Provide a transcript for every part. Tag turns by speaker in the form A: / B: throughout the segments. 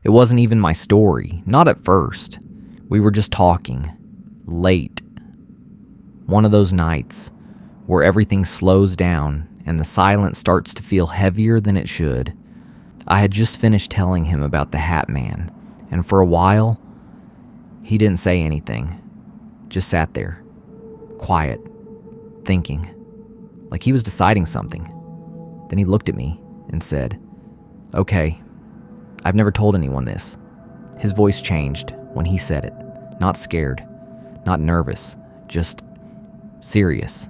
A: It wasn't even my story, not at first. We were just talking. Late. One of those nights where everything slows down and the silence starts to feel heavier than it should. I had just finished telling him about the Hat Man, and for a while, he didn't say anything. Just sat there, quiet, thinking, like he was deciding something. Then he looked at me and said, "Okay, I've never told anyone this." His voice changed when he said it. Not scared, not nervous, just serious.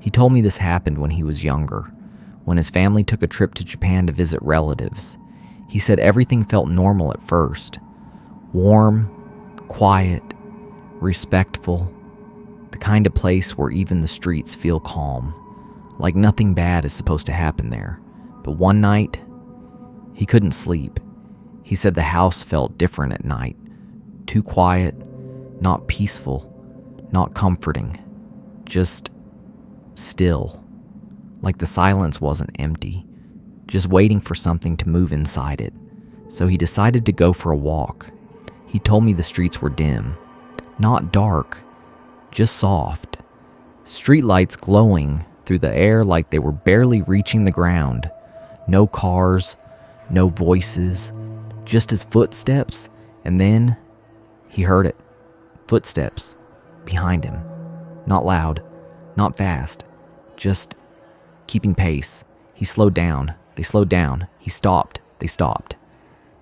A: He told me this happened when he was younger, when his family took a trip to Japan to visit relatives. He said everything felt normal at first. Warm, quiet, respectful, the kind of place where even the streets feel calm, like nothing bad is supposed to happen there. But one night, he couldn't sleep. He said the house felt different at night. Too quiet, not peaceful, not comforting, just still. Like the silence wasn't empty, just waiting for something to move inside it. So he decided to go for a walk. He told me the streets were dim, not dark, just soft. Streetlights glowing through the air like they were barely reaching the ground. No cars, no voices, just his footsteps, and then he heard it. Footsteps behind him. Not loud, not fast, just keeping pace. He slowed down. They slowed down. He stopped. They stopped.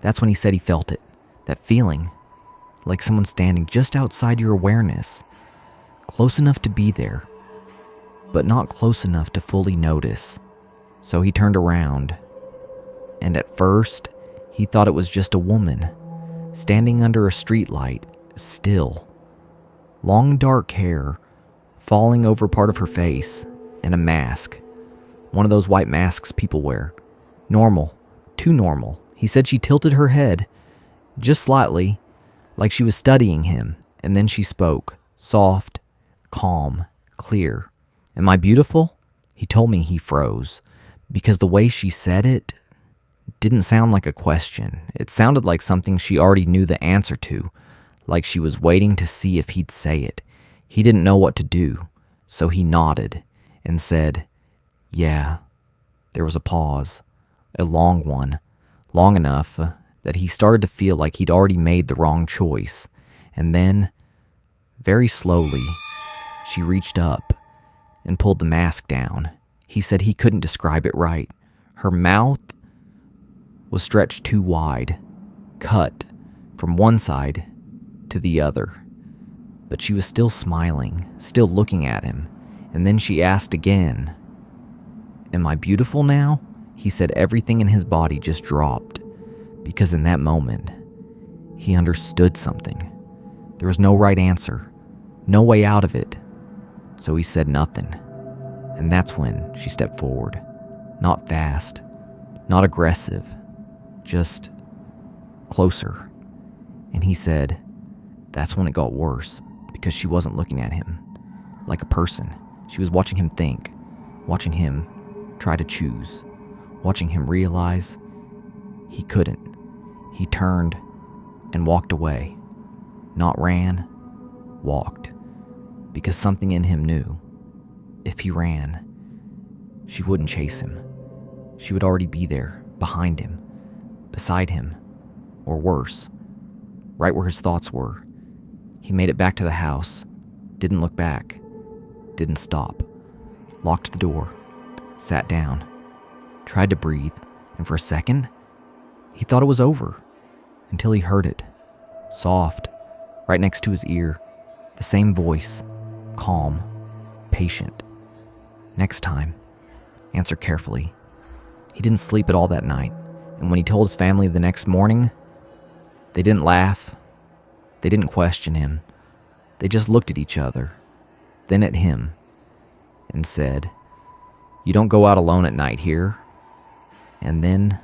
A: That's when he said he felt it. That feeling, like someone standing just outside your awareness. Close enough to be there, but not close enough to fully notice. So he turned around, and at first, he thought it was just a woman, standing under a streetlight, still. Long dark hair, falling over part of her face, and a mask. One of those white masks people wear. Normal. Too normal. He said she tilted her head, just slightly, like she was studying him, and then she spoke, soft, calm, clear. "Am I beautiful?" He told me he froze, because the way she said it didn't sound like a question. It sounded like something she already knew the answer to, like she was waiting to see if he'd say it. He didn't know what to do, so he nodded and said, "Yeah." There was a pause, a long one, long enough that he started to feel like he'd already made the wrong choice. And then, very slowly, she reached up and pulled the mask down. He said he couldn't describe it right. Her mouth was stretched too wide, cut from one side to the other. But she was still smiling, still looking at him. And then she asked again, "Am I beautiful now?" He said everything in his body just dropped, because in that moment, he understood something. There was no right answer, no way out of it. So he said nothing. And that's when she stepped forward. Not fast, not aggressive, just closer. And he said that's when it got worse, because she wasn't looking at him like a person. She was watching him think, watching him try to choose, watching him realize he couldn't. He turned and walked away. Not ran, walked. Because something in him knew, if he ran, she wouldn't chase him. She would already be there, behind him, beside him, or worse, right where his thoughts were. He made it back to the house, didn't look back, didn't stop, locked the door, sat down, tried to breathe, and for a second, he thought it was over, until he heard it, soft, right next to his ear, the same voice, calm, patient. "Next time, answer carefully." He didn't sleep at all that night, and when he told his family the next morning, they didn't laugh, they didn't question him, they just looked at each other, then at him, and said, "You don't go out alone at night here." And then,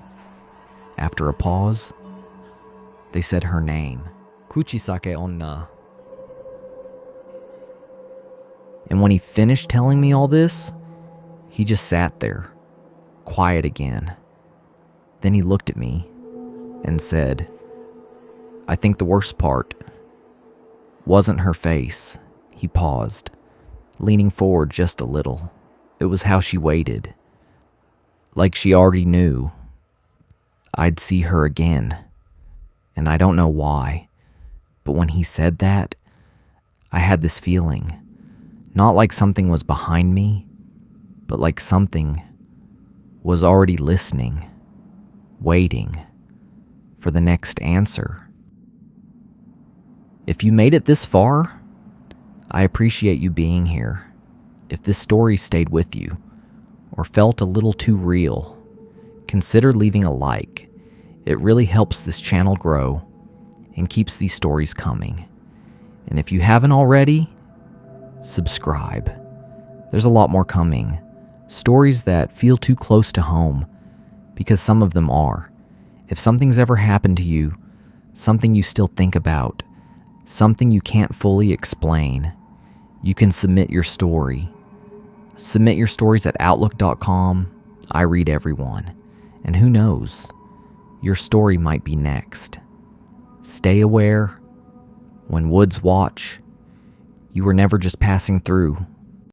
A: after a pause, they said her name, Kuchisake-onna. And when he finished telling me all this, he just sat there, quiet again. Then he looked at me and said, I think the worst part wasn't her face. He paused, leaning forward just a little. It was how she waited. Like she already knew I'd see her again. And I don't know why, but when he said that, I had this feeling. Not like something was behind me, but like something was already listening, waiting for the next answer. If you made it this far, I appreciate you being here. If this story stayed with you, or felt a little too real, consider leaving a like. It really helps this channel grow and keeps these stories coming. And if you haven't already, subscribe. There's a lot more coming. Stories that feel too close to home, because some of them are. If something's ever happened to you, something you still think about, something you can't fully explain, you can submit your story. Submit your stories at outlook.com. I read everyone. And who knows, your story might be next. Stay aware. When woods watch, you were never just passing through.